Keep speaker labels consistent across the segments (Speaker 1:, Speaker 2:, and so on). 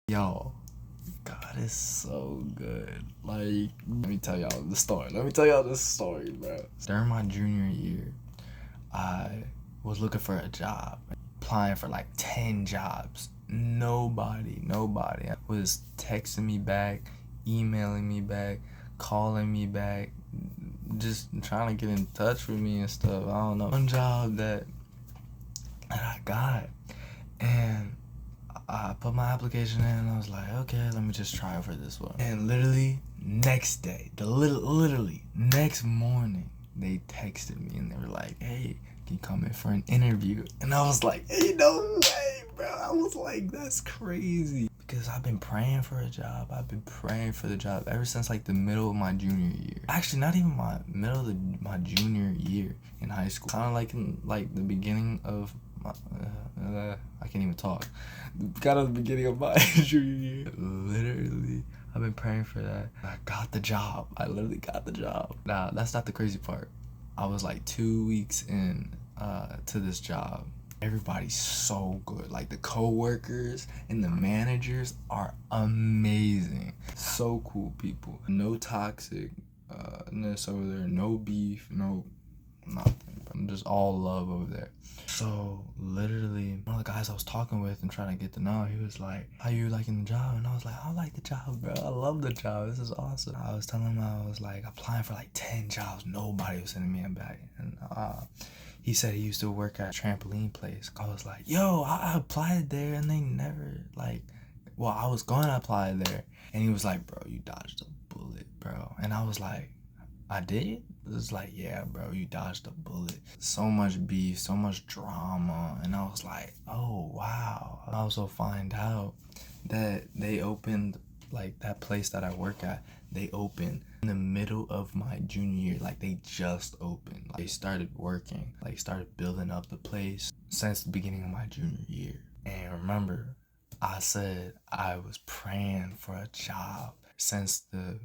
Speaker 1: Yo, God is so good. Like, let me tell y'all the story. Let me tell y'all this story, bro. During my junior year, I was looking for a job, applying for like 10 jobs. Nobody was texting me back, emailing me back, calling me back, just trying to get in touch with me and stuff. I don't know. One job that I got, and I put my application in and I was like, okay, let me just try for this one. And literally next day, literally next morning, they texted me and they were like, hey, can you come in for an interview? And I was like, hey, no way, bro. I was like, that's crazy. Because I've been praying for a job. I've been praying for the job ever since like the middle of my junior year. Actually, not even my middle of my junior year in high school. Kind of like in like the beginning of my, I can't even talk. Kind of the beginning of my junior year. Literally, I've been praying for that. I got the job. I literally got the job. Now, that's not the crazy part. I was like 2 weeks in to this job. Everybody's so good. Like the co-workers and the managers are amazing. So cool people. No toxicness over there. No beef. No nothing. Just all love over there. So literally, one of the guys I was talking with and trying to get to know, he was like, how you liking the job? And I was like, I like the job, bro. I love the job. This is awesome. I was telling him I was like applying for like 10 jobs. Nobody was sending me a bag. And he said he used to work at a trampoline place. I was like, yo, I applied there and they never well, I was going to apply there. And he was like, bro, you dodged a bullet, bro. And I was like, I did? It was like, yeah, bro, you dodged a bullet. So much beef, so much drama. And I was like, oh, wow. I also find out that they opened, like that place that I work at, they opened in the middle of my junior year. Like they just opened. Like, they started working, like started building up the place since the beginning of my junior year. And remember, I said I was praying for a job since the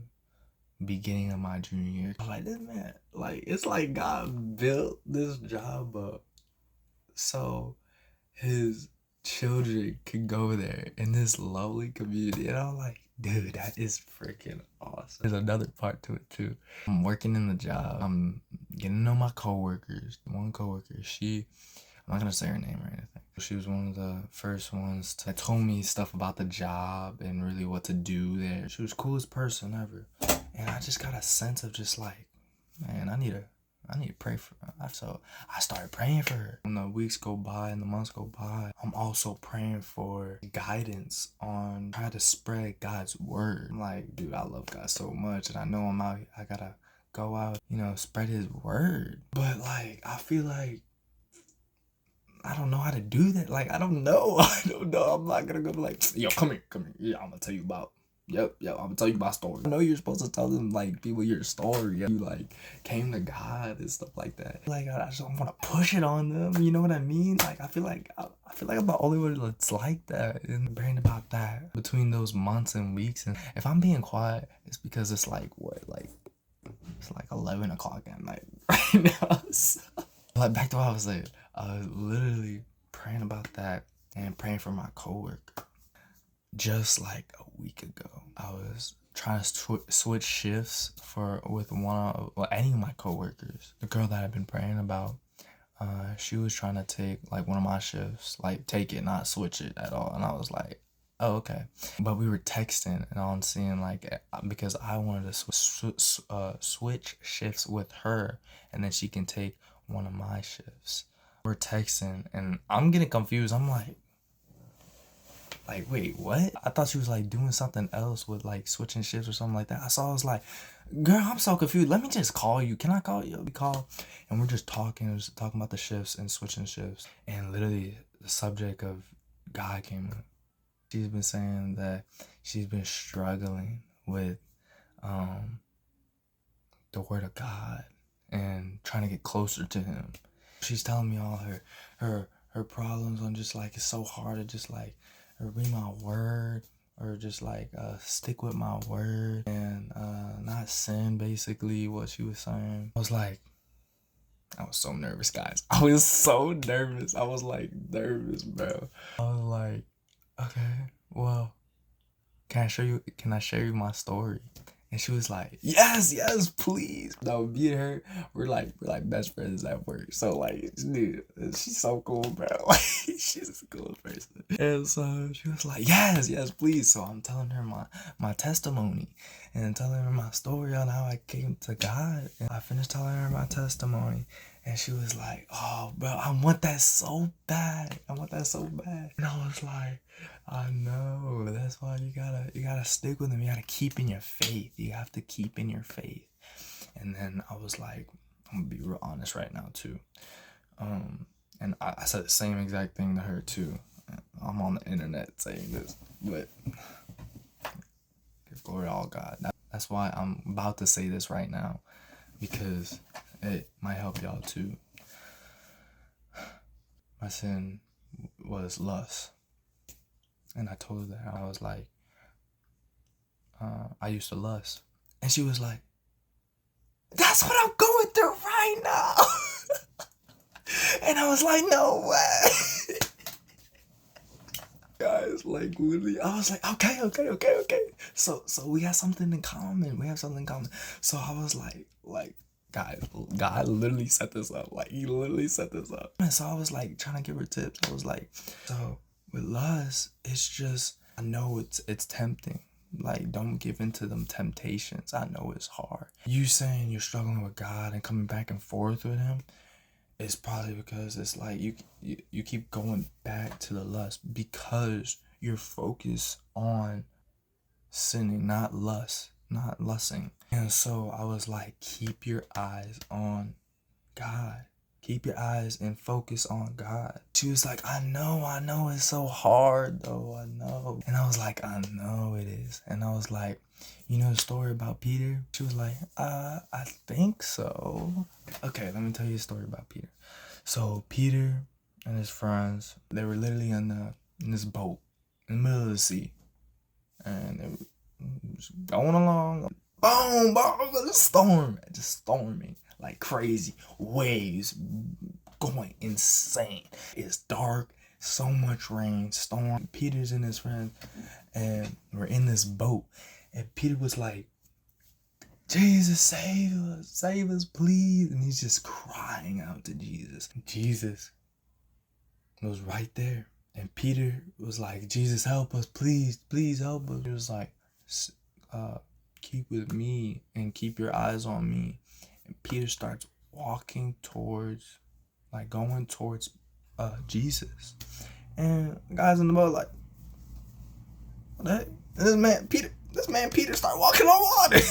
Speaker 1: beginning of my junior year. I'm like, this man, like, it's like God built this job up so his children could go there in this lovely community. And I'm like, dude, that is freaking awesome. There's another part to it too. I'm working in the job. I'm getting to know my coworkers. One coworker, I'm not gonna say her name or anything. She was one of the first ones to told me stuff about the job and really what to do there. She was the coolest person ever. And I just got a sense of just like, man, I need to pray for her. So I started praying for her. When the weeks go by and the months go by, I'm also praying for guidance on how to spread God's word. I'm like, dude, I love God so much, and I know I gotta go out, spread his word. But like, I feel like I don't know how to do that. Like, I don't know. I'm not gonna go be like, yo, come here. Yeah, I'm gonna tell you about. Yep, I'm gonna tell you my story. I know you're supposed to tell them, like, people your story. You, like, came to God and stuff like that. Like, I just don't want to push it on them. You know what I mean? Like, I feel like I'm the only one that's like that. And praying about that between those months and weeks. And if I'm being quiet, it's because it's like, it's like 11 o'clock at night right now. So, like, back to what I was saying. I was literally praying about that and praying for my coworker. Just like a week ago, I was trying to switch shifts with any of my coworkers. The girl that I've been praying about, she was trying to take like one of my shifts, like take it, not switch it at all. And I was like, oh, okay. But we were texting and I'm seeing like, because I wanted to switch shifts with her and then she can take one of my shifts. We're texting and I'm getting confused. I'm like, wait, what? I thought she was like doing something else with like switching shifts or something like that. I was like, girl, I'm so confused. Let me just call you. Can I call you? We call and we're just talking about the shifts and switching shifts. And literally the subject of God came up. She's been saying that she's been struggling with the word of God and trying to get closer to him. She's telling me all her problems on just like, it's so hard to just like read my word or just like stick with my word and not sin, basically what she was saying. I was so nervous, guys. I was so nervous. I was like nervous, bro. I was like, okay, well, can I share you my story? And she was like, yes, please. No, me and her, we're like best friends at work. So like, dude, she's so cool, bro. Like, she's a cool person. And so she was like, yes, please. So I'm telling her my testimony and telling her my story on how I came to God. And I finished telling her my testimony. And she was like, oh, bro, I want that so bad. And I was like, I know. That's why you gotta stick with him. You gotta keep in your faith. You have to keep in your faith. And then I was like, I'm gonna be real honest right now too. And I said the same exact thing to her too. I'm on the internet saying this, but give glory to all God. That's why I'm about to say this right now, because it might help y'all too. My sin was lust. And I told her that. I was like, I used to lust. And she was like, that's what I'm going through right now. And I was like, no way. Guys, like literally, I was like, okay. So we have something in common. So I was like, guys, God literally set this up. Like, he literally set this up. And so I was like trying to give her tips. I was like, so with lust, it's just, I know it's tempting. Like, don't give into them temptations. I know it's hard. You saying you're struggling with God and coming back and forth with him, it's probably because it's like you keep going back to the lust because you're focused on sinning, not lusting. And so I was like, keep your eyes on God. Keep your eyes and focus on God. She was like, I know, it's so hard though, I know. And I was like, I know it is. And I was like, you know the story about Peter? She was like, I think so. Okay, let me tell you a story about Peter. So Peter and his friends, they were literally in this boat in the middle of the sea. And they were just going along. Boom, just storming like crazy, waves going insane. It's dark, so much rain, storm. Peter's and his friend, and we're in this boat, and Peter was like, Jesus, save us, please. And he's just crying out to Jesus. Jesus was right there, and Peter was like, Jesus, help us, please help us. He was like, keep with me and keep your eyes on me. And Peter starts walking towards, like going towards Jesus. And the guys in the boat like, what the heck? And this man Peter started walking on water.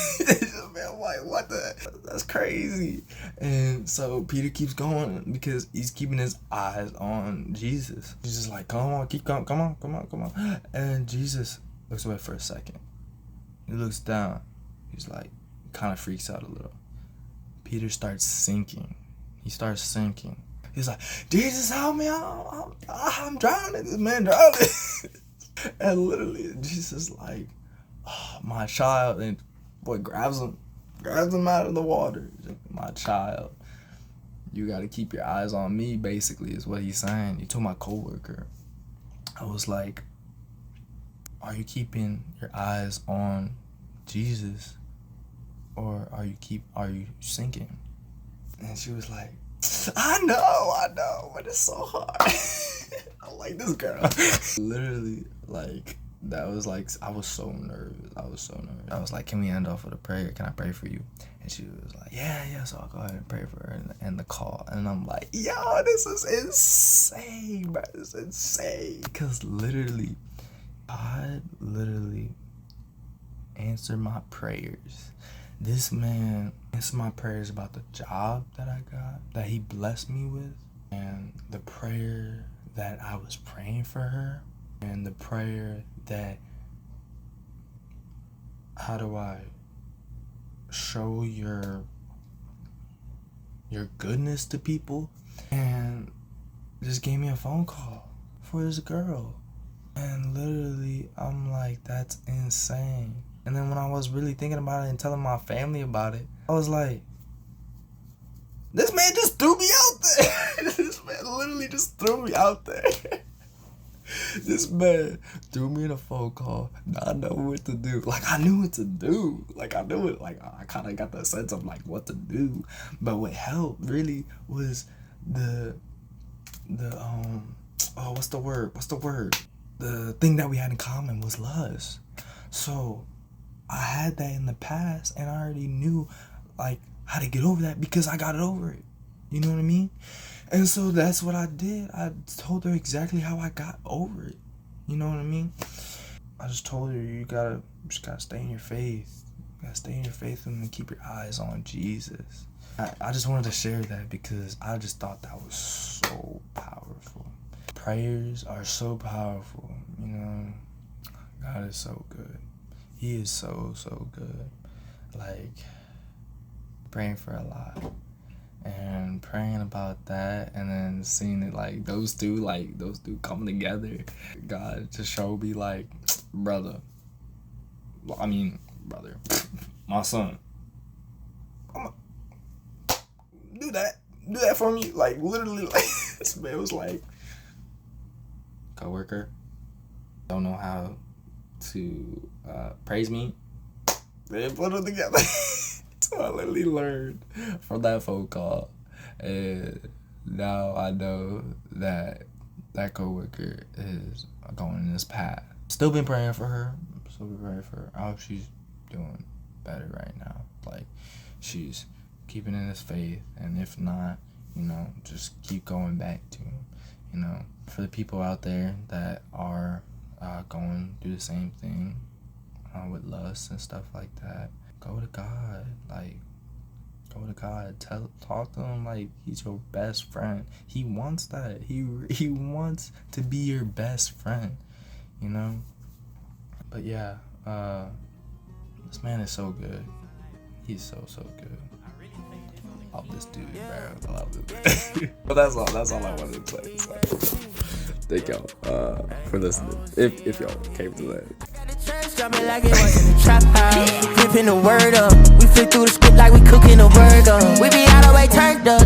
Speaker 1: Man, like, what the? That's crazy. And so Peter keeps going because he's keeping his eyes on Jesus. He's just like, come on, keep going, come on. And Jesus looks away for a second. He looks down. He's like, kind of freaks out a little. Peter starts sinking. He's like, Jesus, help me! I'm drowning. This man drowning. And literally, Jesus like, oh, my child, and boy grabs him out of the water. Like, my child, you got to keep your eyes on me. Basically, is what he's saying. He told my coworker. I was like, are you keeping your eyes on Jesus, or are you sinking? And she was like, I know, but it's so hard. I like this girl. Literally, like, that was like, I was so nervous. I was like, can we end off with a prayer? Can I pray for you? And she was like, yeah, so I'll go ahead and pray for her and end the call. And I'm like, yo, this is insane, bro. This is insane. Because literally, God literally answered my prayers. This man answered my prayers about the job that I got, that he blessed me with, and the prayer that I was praying for her, and the prayer that, how do I show your goodness to people, and just gave me a phone call for this girl. And literally, I'm like, that's insane. And then when I was really thinking about it and telling my family about it, I was like, this man just threw me out there. This man literally just threw me out there. This man threw me in a phone call. Now I know what to do. Like, I knew what to do. Like, I knew it. Like, I kind of got the sense of, like, what to do. But what helped really was what's the word? The thing that we had in common was lust. So I had that in the past, and I already knew, like, how to get over that because I got it over it. You know what I mean? And so that's what I did. I told her exactly how I got over it. You know what I mean? I just told her, you just gotta stay in your faith. You gotta stay in your faith and keep your eyes on Jesus. I just wanted to share that because I just thought that was so powerful. Prayers are so powerful, you know. God is so good. He is so, so good. Like, praying for a lot. And praying about that, and then seeing it, like, those two coming together. God just showed me, like, brother, my son, do that for me. Like, literally, like, this man was like, coworker, don't know how to praise me. They put them together. So I literally learned from that phone call, and now I know that that coworker is going in this path. Still been praying for her. I hope she's doing better right now. Like, she's keeping in his faith, and if not, you know, just keep going back to him. You know, for the people out there that are going through the same thing with lust and stuff like that, go to God. Like, go to God. Talk to him like he's your best friend. He wants that. He wants to be your best friend, you know? But yeah, this man is so good. He's so good. I love this dude, bro. I love this dude. But that's all I wanted to say. So, thank y'all for listening. If y'all came to that.
Speaker 2: Jumping like it was in the trap house. Flipping the word up. We flip through the script like we cooking a burger. We be all the way turned up.